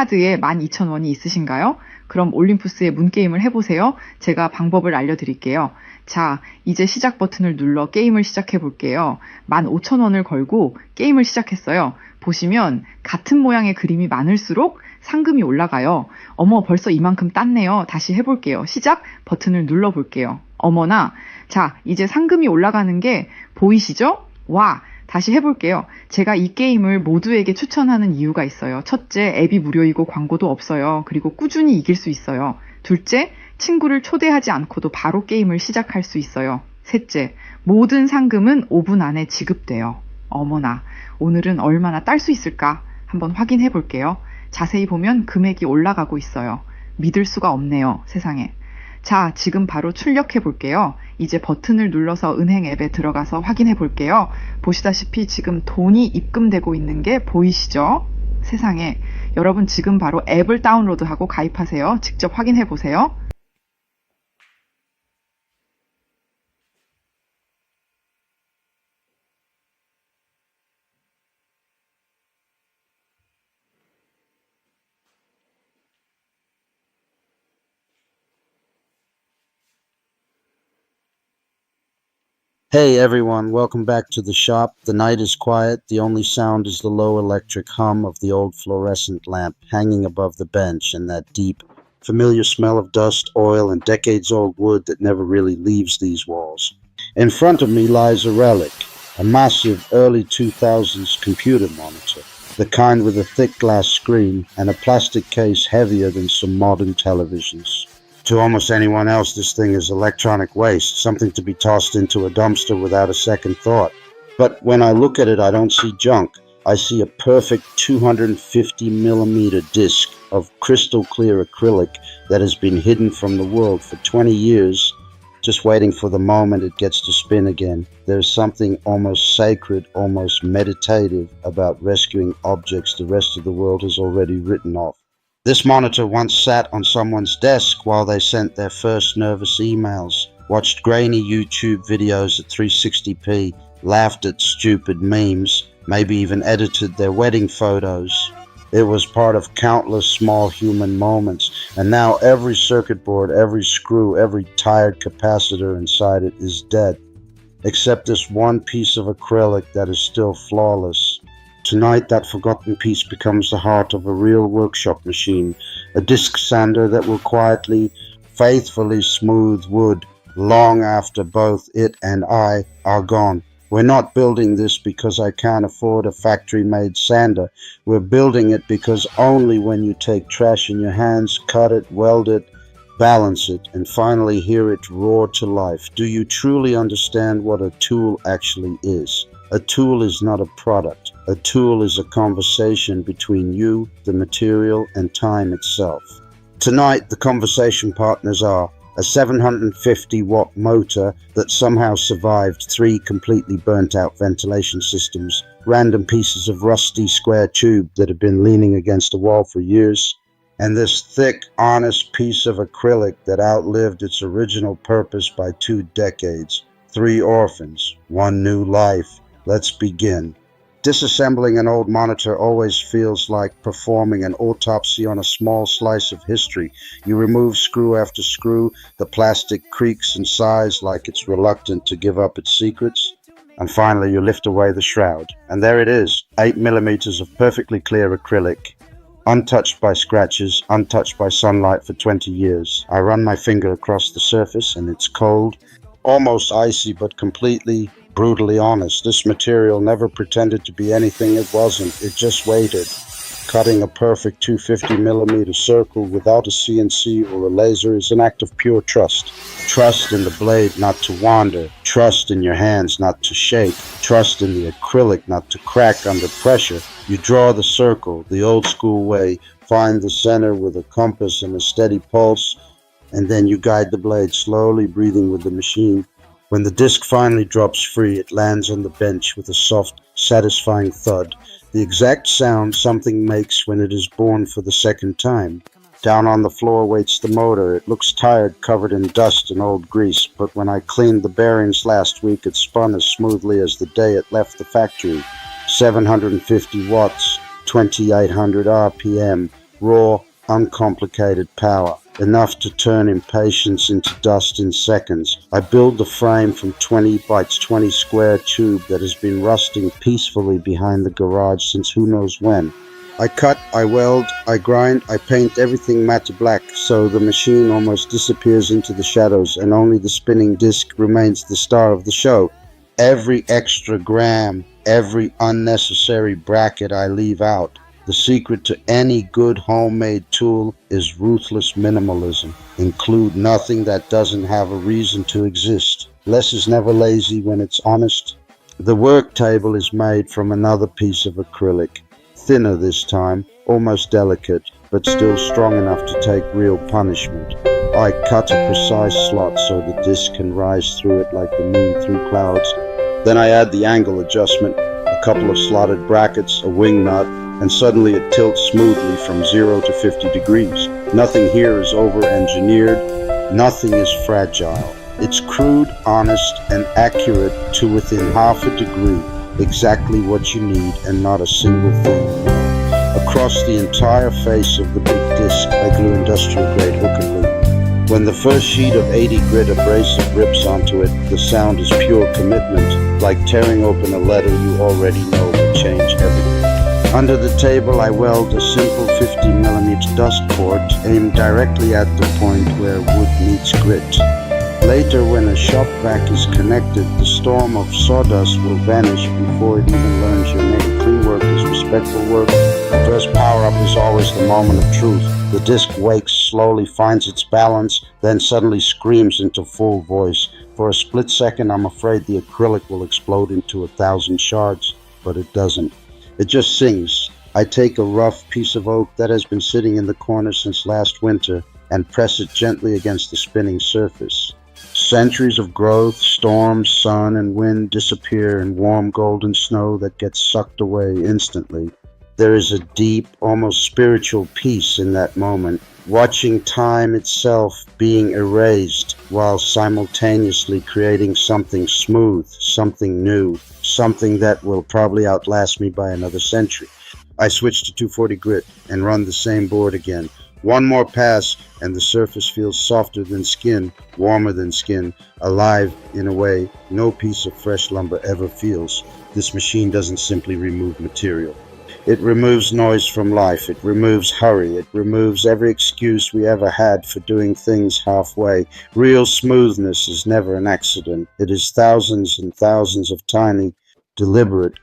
카드에 12,000원이 있으신가요? 그럼 올림푸스의 문게임을 해보세요. 제가 방법을 알려드릴게요. 자, 이제 시작 버튼을 눌러 게임을 시작해 볼게요. 15,000원을 걸고 게임을 시작했어요. 보시면 같은 모양의 그림이 많을수록 상금이 올라가요. 어머, 벌써 이만큼 땄네요. 다시 해볼게요. 시작 버튼을 눌러볼게요. 어머나, 자, 이제 상금이 올라가는 게 보이시죠? 와, 다시 해볼게요. 제가 이 게임을 모두에게 추천하는 이유가 있어요. 첫째, 앱이 무료이고 광고도 없어요. 그리고 꾸준히 이길 수 있어요. 둘째, 친구를 초대하지 않고도 바로 게임을 시작할 수 있어요. 셋째, 모든 상금은 5분 안에 지급돼요. 어머나, 오늘은 얼마나 딸 수 있을까? 한번 확인해 볼게요. 자세히 보면 금액이 올라가고 있어요. 믿을 수가 없네요, 세상에. 자, 지금 바로 출력해 볼게요. 이제 버튼을 눌러서 은행 앱에 들어가서 확인해 볼게요. 보시다시피 지금 돈이 입금되고 있는 게 보이시죠? 세상에. 여러분 지금 바로 앱을 다운로드하고 가입하세요. 직접 확인해 보세요. Hey everyone, welcome back to the shop. The night is quiet. The only sound is the low electric hum of the old fluorescent lamp hanging above the bench and that deep, familiar smell of dust, oil, and decades-old wood that never really leaves these walls. In front of me lies a relic, a massive early 2000s computer monitor, the kind with a thick glass screen and a plastic case heavier than some modern televisions. To almost anyone else, this thing is electronic waste, something to be tossed into a dumpster without a second thought. But when I look at it, I don't see junk. I see a perfect 250 millimeter disc of crystal clear acrylic that has been hidden from the world for 20 years, just waiting for the moment it gets to spin again. There's something almost sacred, almost meditative about rescuing objects the rest of the world has already written off. This monitor once sat on someone's desk while they sent their first nervous emails, watched grainy YouTube videos at 360p, laughed at stupid memes, maybe even edited their wedding photos. It was part of countless small human moments, and now every circuit board, every screw, every tired capacitor inside it is dead, except this one piece of acrylic that is still flawless. Tonight, that forgotten piece becomes the heart of a real workshop machine, a disc sander that will quietly, faithfully smooth wood long after both it and I are gone. We're not building this because I can't afford a factory-made sander. We're building it because only when you take trash in your hands, cut it, weld it, balance it, and finally hear it roar to life, do you truly understand what a tool actually is. A tool is not a product. A tool is a conversation between you, the material, and time itself. Tonight, the conversation partners are a 750-watt motor that somehow survived 3 completely burnt-out ventilation systems, random pieces of rusty square tube that have been leaning against a wall for years, and this thick, honest piece of acrylic that outlived its original purpose by 2 decades. 3 orphans, 1 new life. Let's begin. Disassembling an old monitor always feels like performing an autopsy on a small slice of history. You remove screw after screw, the plastic creaks and sighs like it's reluctant to give up its secrets. And finally you lift away the shroud. And there it is, 8 millimeters of perfectly clear acrylic, untouched by scratches, untouched by sunlight for 20 years. I run my finger across the surface and it's cold, almost icy, but completely brutally honest. This material never pretended to be anything it wasn't. It just waited, cutting a perfect 250 millimeter circle without a CNC or a laser is an act of pure trust. Trust in the blade not to wander, trust in your hands not to shake, trust in the acrylic not to crack under pressure. You draw the circle the old school way, find the center with a compass and a steady pulse, and then you guide the blade slowly, breathing with the machine. When the disc finally drops free, it lands on the bench with a soft, satisfying thud, the exact sound something makes when it is born for the second time. Down on the floor waits the motor. It looks tired, covered in dust and old grease, but when I cleaned the bearings last week, it spun as smoothly as the day it left the factory. 750 watts, 2800 RPM, raw, uncomplicated power, enough to turn impatience into dust in seconds. I build the frame from 20 by 20 square tube that has been rusting peacefully behind the garage since who knows when. I cut, I weld, I grind, I paint everything matte black so the machine almost disappears into the shadows and only the spinning disc remains the star of the show. Every extra gram, every unnecessary bracket I leave out. The secret to any good homemade tool is ruthless minimalism. Include nothing that doesn't have a reason to exist. Less is never lazy when it's honest. The work table is made from another piece of acrylic. Thinner this time, almost delicate, but still strong enough to take real punishment. I cut a precise slot so the disc can rise through it like the moon through clouds. Then I add the angle adjustment, a couple of slotted brackets, a wing nut, and suddenly it tilts smoothly from 0 to 50 degrees. Nothing here is over-engineered, nothing is fragile. It's crude, honest, and accurate to within half a degree. Exactly what you need and not a single thing. Across the entire face of the big disc I glue industrial grade hook and loop. When the first sheet of 80 grit abrasive rips onto it, the sound is pure commitment, like tearing open a letter you already know will change everything. Under the table I weld a simple 50mm dust port aimed directly at the point where wood meets grit. Later, when a shop vac is connected, the storm of sawdust will vanish before it even learns your name. Clean work is respectful work. The first power-up is always the moment of truth. The disc wakes, slowly finds its balance, then suddenly screams into full voice. For a split second, I'm afraid the acrylic will explode into 1,000 shards, but it doesn't. It just sings. I take a rough piece of oak that has been sitting in the corner since last winter and press it gently against the spinning surface. Centuries of growth, storms, sun, and wind disappear in warm golden snow that gets sucked away instantly. There is a deep, almost spiritual peace in that moment, watching time itself being erased while simultaneously creating something smooth, something new, something that will probably outlast me by another century. I switch to 240 grit and run the same board again. One more pass and the surface feels softer than skin, warmer than skin, alive in a way no piece of fresh lumber ever feels. This machine doesn't simply remove material. It removes noise from life. It removes hurry. It removes every excuse we ever had for doing things halfway. Real smoothness is never an accident. It is thousands and thousands of tiny, deliberate